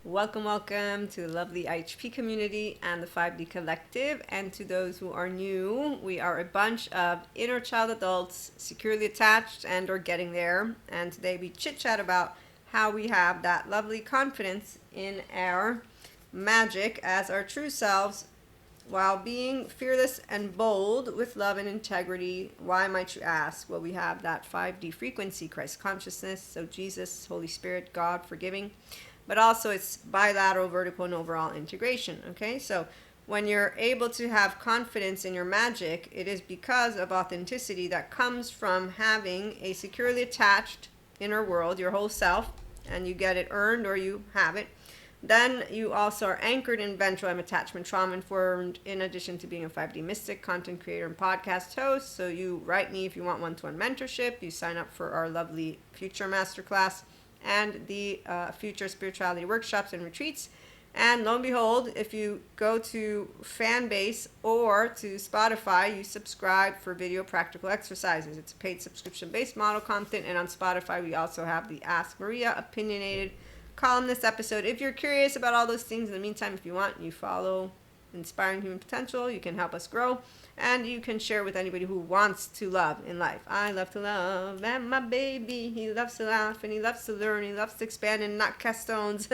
Welcome, welcome to the lovely IHP community and the 5D Collective. And to those who are new, we are a bunch of inner child adults, securely attached and or getting there. And today we chit-chat about how we have that lovely confidence in our magic as our true selves while being fearless and bold with love and integrity. Why, might you ask? Well, we have that 5D frequency, Christ consciousness, so Jesus, Holy Spirit, God, forgiving, but also it's bilateral, vertical, and overall integration. Okay, so when you're able to have confidence in your magic, it is because of authenticity that comes from having a securely attached inner world, your whole self, and you get it earned or you have it. Then you also are anchored in ventral attachment trauma informed, in addition to being a 5D mystic, content creator, and podcast host. So you write me if you want one-to-one mentorship. You sign up for our lovely future masterclass and the future spirituality workshops and retreats. And lo and behold, if you go to Fanbase or to Spotify, you subscribe for video practical exercises. It's a paid subscription-based model content. And on Spotify, we also have the Ask Maria opinionated column this episode. If you're curious about all those things, in the meantime, if you want, you follow Inspiring Human Potential. You can help us grow, and you can share with anybody who wants to love in life. I love to love, and my baby, he loves to laugh, and he loves to learn, he loves to expand and not cast stones.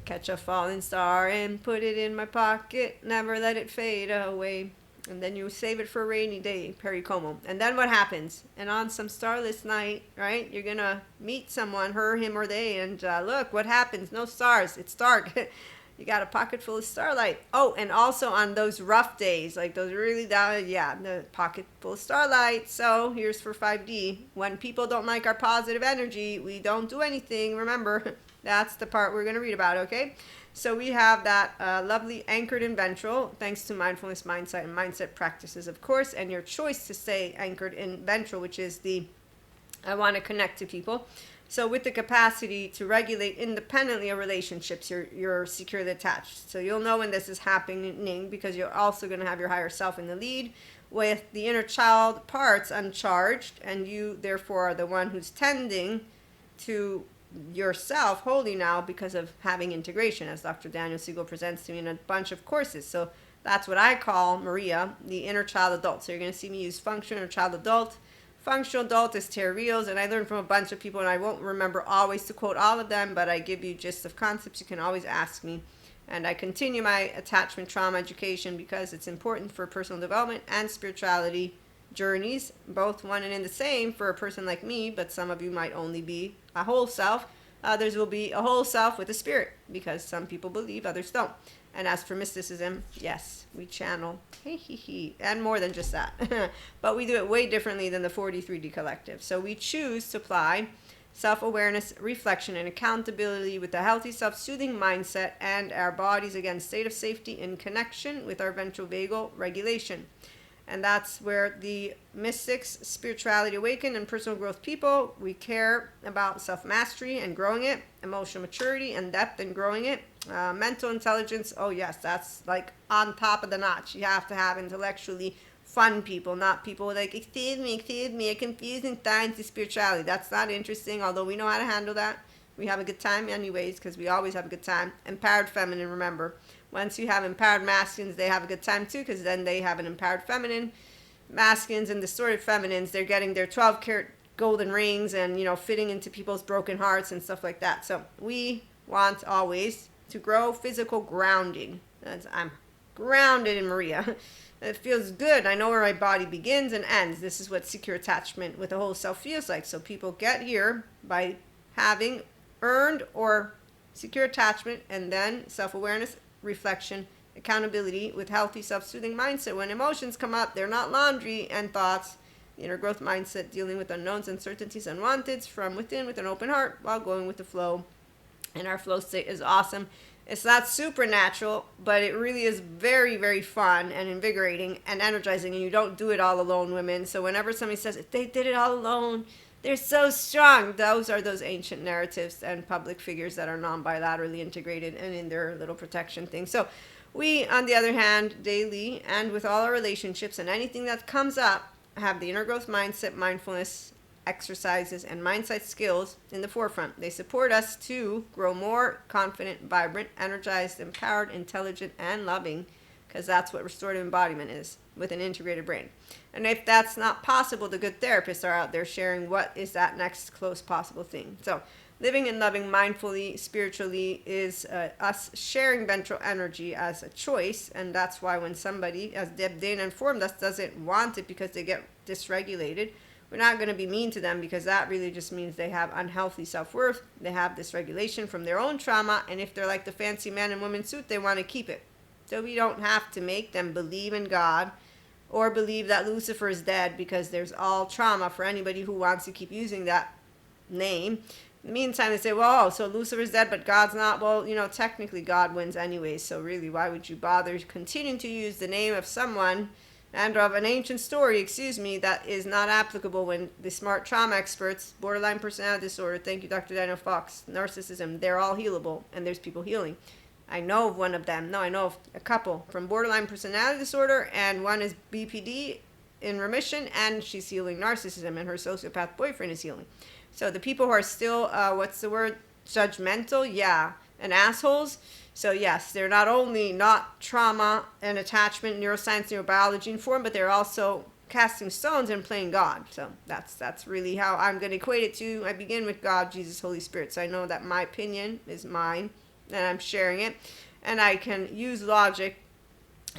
Catch a falling star and put it in my pocket, never let it fade away. And then you save it for a rainy day, Perry Como. And then what happens? And on some starless night, right, you're going to meet someone, her, him, or they, and look, what happens? No stars. It's dark. You got a pocket full of starlight. Oh, and also on those rough days, like those really down, the pocket full of starlight. So here's for 5D. When people don't like our positive energy, we don't do anything. Remember, that's the part we're going to read about, okay? So we have that lovely anchored in ventral, thanks to mindfulness, mindset, and mindset practices, of course, and your choice to stay anchored in ventral, which is the I want to connect to people. So with the capacity to regulate independently of relationships, you're securely attached. So you'll know when this is happening because you're also going to have your higher self in the lead with the inner child parts uncharged, and you therefore are the one who's tending to yourself wholly now because of having integration, as Dr. Daniel Siegel presents to me in a bunch of courses. So that's what I call, Maria, the inner child adult. So you're going to see me use functional or child adult. Functional adult is Terry Reels, and I learned from a bunch of people, and I won't remember always to quote all of them, but I give you gist of concepts. You can always ask me. And I continue my attachment trauma education because it's important for personal development and spirituality journeys, both one and in the same for a person like me, but some of you might only be a whole self. Others will be a whole self with a spirit, because some people believe, others don't. And as for mysticism, yes, we channel, and more than just that. But we do it way differently than the 43D Collective. So we choose to apply self-awareness, reflection, and accountability with a healthy self-soothing mindset and our bodies, again, state of safety in connection with our ventral vagal regulation. And that's where the mystics, spirituality awakened, and personal growth people, we care about self-mastery and growing it, emotional maturity and depth and growing it, mental intelligence. Oh yes, that's like on top of the notch. You have to have intellectually fun people, not people like, excuse me, a confusing science to spirituality. That's not interesting, although we know how to handle that. We have a good time anyways, because we always have a good time. Empowered feminine, remember. Once you have empowered masculines, they have a good time too, because then they have an empowered feminine. Masculines and distorted feminines, they're getting their 12-karat golden rings and, fitting into people's broken hearts and stuff like that. So we want always to grow physical grounding. I'm grounded in Maria. It feels good. I know where my body begins and ends. This is what secure attachment with the whole self feels like. So people get here by having earned or secure attachment, and then self-awareness, reflection, accountability with healthy self-soothing mindset. When emotions come up, they're not laundry and thoughts. The inner growth mindset, dealing with unknowns, uncertainties, unwanteds from within with an open heart while going with the flow. And our flow state is awesome. It's not supernatural, but it really is very, very fun and invigorating and energizing, and you don't do it all alone, women. So whenever somebody says, if they did it all alone, they're so strong. Those are those ancient narratives and public figures that are non-bilaterally integrated and in their little protection thing. So we, on the other hand, daily and with all our relationships and anything that comes up, have the inner growth mindset, mindfulness, exercises, and mindset skills in the forefront. They support us to grow more confident, vibrant, energized, empowered, intelligent, and loving, because that's what restorative embodiment is, with an integrated brain. And if that's not possible, the good therapists are out there sharing what is that next close possible thing. So living and loving mindfully, spiritually, is us sharing ventral energy as a choice. And that's why when somebody, as Deb Dana informed us, doesn't want it because they get dysregulated, we're not going to be mean to them, because that really just means they have unhealthy self-worth. They have dysregulation from their own trauma. And if they're like the fancy man and woman suit, they want to keep it. So we don't have to make them believe in God or believe that Lucifer is dead, because there's all trauma for anybody who wants to keep using that name. In the meantime, they say, well, so Lucifer's dead, but God's not. Well, technically God wins anyways, so really, why would you bother continuing to use the name of someone and of an ancient story, that is not applicable when the smart trauma experts, borderline personality disorder, thank you, Dr. Daniel Fox, narcissism, they're all healable, and there's people healing. I know of one of them. No, I know of a couple from borderline personality disorder, and one is BPD in remission, and she's healing narcissism, and her sociopath boyfriend is healing. So the people who are still, judgmental, yeah, and assholes. So yes, they're not only not trauma and attachment, neuroscience, neurobiology informed, but they're also casting stones and playing God. So that's really how I'm going to equate it to. I begin with God, Jesus, Holy Spirit. So I know that my opinion is mine, and I'm sharing it, and I can use logic,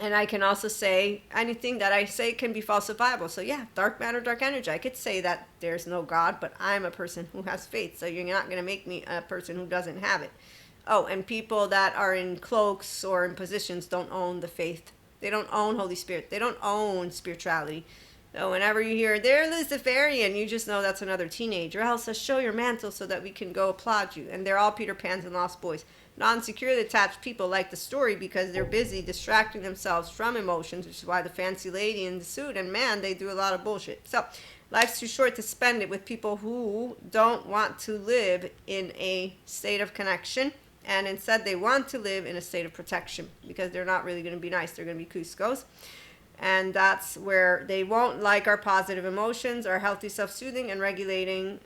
and I can also say anything that I say can be falsifiable. So yeah, dark matter, dark energy. I could say that there's no God, but I'm a person who has faith, so you're not going to make me a person who doesn't have it. Oh, and people that are in cloaks or in positions don't own the faith. They don't own Holy Spirit. They don't own spirituality. So whenever you hear, they're Luciferian, you just know that's another teenager. Elsa, show your mantle so that we can go applaud you. And they're all Peter Pans and Lost Boys. Non-securely attached people like the story because they're busy distracting themselves from emotions, which is why the fancy lady in the suit, and man, they do a lot of bullshit. So life's too short to spend it with people who don't want to live in a state of connection, and instead they want to live in a state of protection, because they're not really going to be nice. They're going to be Cuscos. And that's where they won't like our positive emotions, our healthy self-soothing and regulating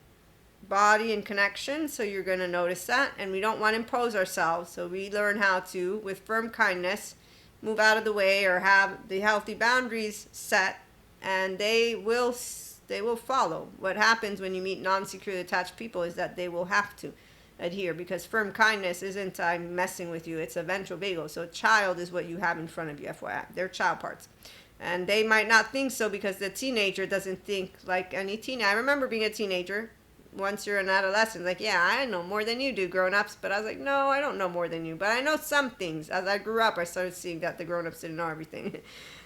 body and connection. So you're going to notice that. And we don't want to impose ourselves. So we learn how to, with firm kindness, move out of the way or have the healthy boundaries set, and they will follow. What happens when you meet non-securely attached people is that they will have to adhere, because firm kindness isn't I'm messing with you. It's a ventral vagal. So a child is what you have in front of you, FYI. They're child parts. And they might not think so, because the teenager doesn't think like any teen. I remember being a teenager. Once you're an adolescent, like, yeah, I know more than you do, grown-ups. But I was like, no, I don't know more than you. But I know some things. As I grew up, I started seeing that the grown-ups didn't know everything.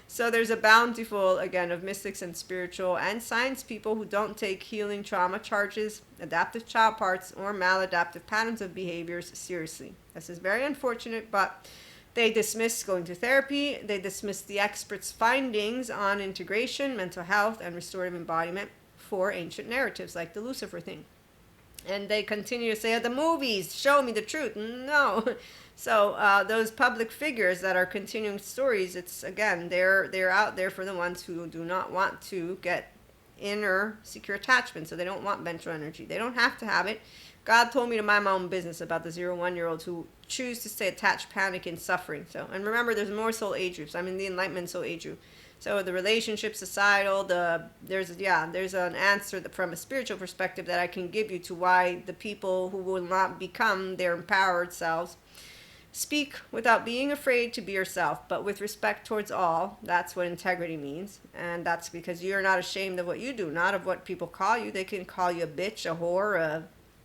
So there's a bountiful, again, of mystics and spiritual and science people who don't take healing trauma charges, adaptive child parts, or maladaptive patterns of behaviors seriously. This is very unfortunate, but they dismiss going to therapy. They dismiss the experts' findings on integration, mental health, and restorative embodiment for ancient narratives like the Lucifer thing. And they continue to say, the movies show me the truth. No. So those public figures that are continuing stories, it's, again, they're out there for the ones who do not want to get inner secure attachment. So they don't want ventral energy. They don't have to have it. God told me to mind my own business about the 0-1-year-olds who choose to stay attached, panic, and suffering. So, and remember, there's more soul age groups. I'm in the Enlightenment soul age group. So the relationship, societal, there's an answer from a spiritual perspective that I can give you to why the people who will not become their empowered selves speak without being afraid to be yourself, but with respect towards all. That's what integrity means. And that's because you're not ashamed of what you do, not of what people call you. They can call you a bitch, a whore,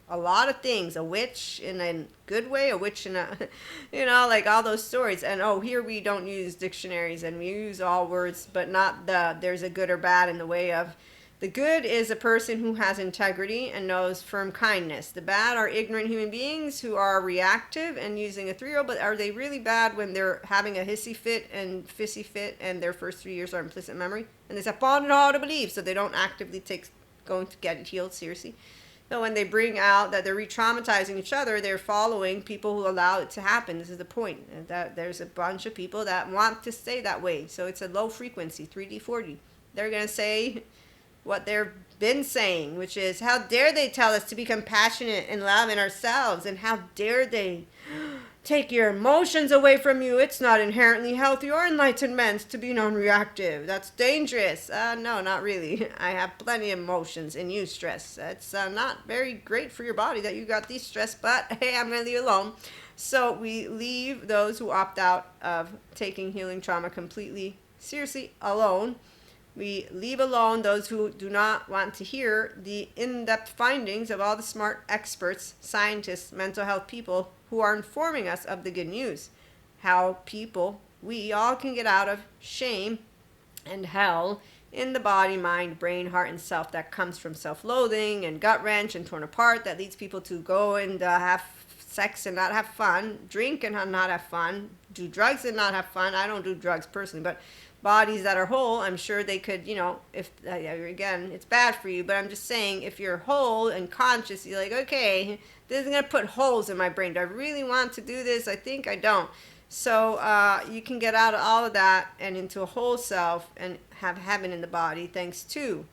a lot of things, a witch in a good way, a witch in a, like all those stories. And here we don't use dictionaries, and we use all words, but not there's a good or bad in the way of. The good is a person who has integrity and knows firm kindness. The bad are ignorant human beings who are reactive and using a 3-year-old, but are they really bad when they're having a hissy fit and fissy fit and their first 3 years are implicit memory? And they say, find it hard to believe, so they don't actively going to get it healed seriously. So when they bring out that they're re-traumatizing each other, they're following people who allow it to happen. This is the point. And that there's a bunch of people that want to stay that way. So it's a low frequency, 3D, 4D. They're going to say, what they've been saying, which is, how dare they tell us to be compassionate and love in ourselves, and how dare they take your emotions away from you. It's not inherently healthy or enlightenment to be non-reactive. That's dangerous. No, not really. I have plenty of emotions and use stress. It's not very great for your body that you got these stress, but hey, I'm going to leave it alone. So we leave those who opt out of taking healing trauma completely seriously alone. We leave alone those who do not want to hear the in-depth findings of all the smart experts, scientists, mental health people who are informing us of the good news. How we all can get out of shame and hell in the body, mind, brain, heart, and self that comes from self-loathing and gut wrench and torn apart, that leads people to go and have sex and not have fun, drink and not have fun, do drugs and not have fun. I don't do drugs personally, but bodies that are whole, I'm sure they could, if, again, it's bad for you, but I'm just saying, if you're whole and conscious, you're like, okay, this is going to put holes in my brain. Do I really want to do this? I think I don't. So you can get out of all of that and into a whole self and have heaven in the body, thanks to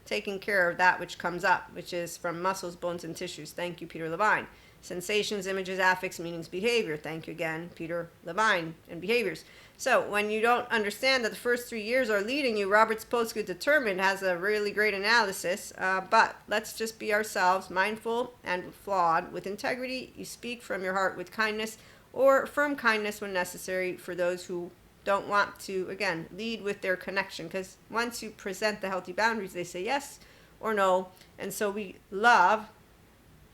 taking care of that which comes up, which is from muscles, bones, and tissues. Thank you, Peter Levine. Sensations, images, affects, meanings, behavior. Thank you again, Peter Levine, and behaviors. So when you don't understand that the first 3 years are leading you, Robert Spolsky Determined has a really great analysis. But let's just be ourselves, mindful and flawed, with integrity. You speak from your heart with kindness, or firm kindness when necessary, for those who don't want to, again, lead with their connection. Because once you present the healthy boundaries, they say yes or no. And so we love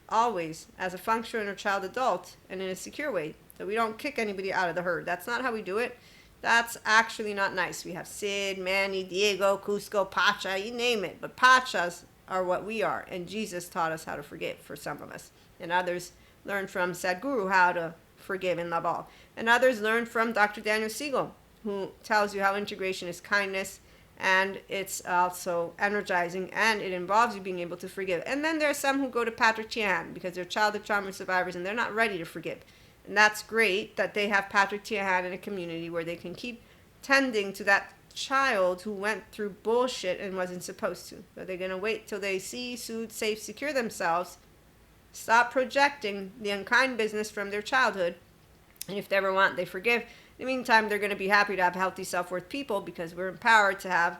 always as a functional inner child adult and in a secure way. So we don't kick anybody out of the herd. That's not how we do it. That's actually not nice. We have Sid, Manny, Diego, Cusco, Pacha, you name it. But Pachas are what we are. And Jesus taught us how to forgive for some of us. And others learned from Sadhguru how to forgive and love all. And others learned from Dr. Daniel Siegel, who tells you how integration is kindness, and it's also energizing, and it involves you being able to forgive. And then there are some who go to Patrick Tiahan because they're childhood trauma survivors and they're not ready to forgive. And that's great that they have Patrick Tiahan in a community where they can keep tending to that child who went through bullshit and wasn't supposed to. But they're going to wait till they see, soothe, safe, secure themselves, stop projecting the unkind business from their childhood, and if they ever want, they forgive. In the meantime, they're going to be happy to have healthy self-worth people, because we're empowered to have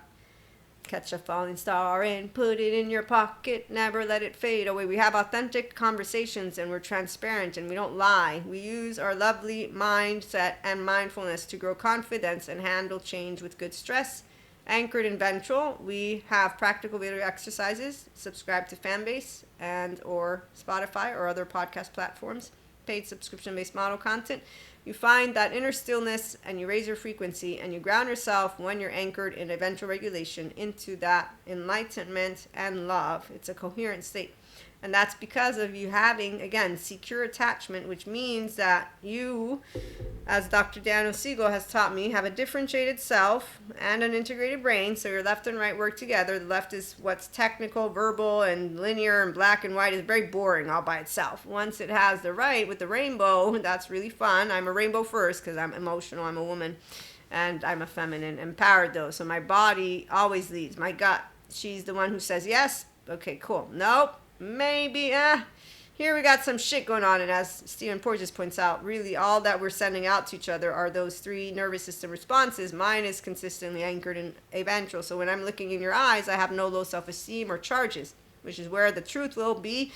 catch a falling star and put it in your pocket, never let it fade away. We have authentic conversations, and we're transparent, and we don't lie. We use our lovely mindset and mindfulness to grow confidence and handle change with good stress. Anchored in ventral, we have practical video exercises. Subscribe to Fanbase and or Spotify or other podcast platforms. Paid subscription-based model content. You find that inner stillness, and you raise your frequency, and you ground yourself when you're anchored in eventual regulation into that enlightenment and love. It's a coherent state. And that's because of you having, again, secure attachment, which means that you, as Dr. Daniel Siegel has taught me, have a differentiated self and an integrated brain. So your left and right work together. The left is what's technical, verbal, and linear, and black and white is very boring all by itself. Once it has the right with the rainbow, that's really fun. I'm a rainbow first because I'm emotional. I'm a woman, and I'm a feminine, empowered though. So my body always leads. My gut, she's the one who says yes. Okay, cool. Nope. Maybe, here we got some shit going on. And as Stephen Porges points out, really all that we're sending out to each other are those three nervous system responses. Mine is consistently anchored in aventral. So when I'm looking in your eyes, I have no low self-esteem or charges, which is where the truth will be,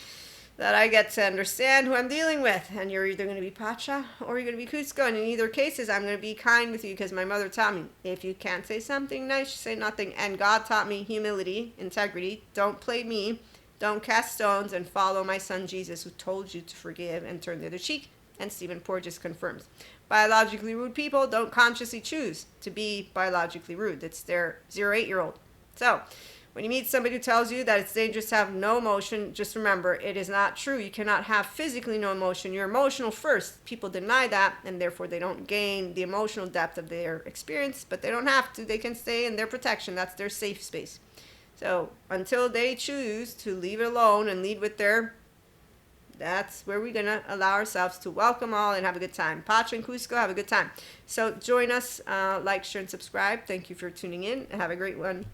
that I get to understand who I'm dealing with. And you're either going to be Pacha or you're going to be Cusco. And in either cases, I'm going to be kind with you, because my mother taught me, if you can't say something nice, say nothing. And God taught me humility, integrity, don't play me. Don't cast stones, and follow my son Jesus, who told you to forgive and turn the other cheek. And Stephen Porges confirms. Biologically rude people don't consciously choose to be biologically rude. It's their 0-8-year-old. So when you meet somebody who tells you that it's dangerous to have no emotion, just remember, it is not true. You cannot have physically no emotion. You're emotional first. People deny that, and therefore they don't gain the emotional depth of their experience, but they don't have to. They can stay in their protection. That's their safe space. So until they choose to leave it alone and lead with that's where we're going to allow ourselves to welcome all and have a good time. Pacha and Cusco, have a good time. So join us, like, share, and subscribe. Thank you for tuning in. Have a great one.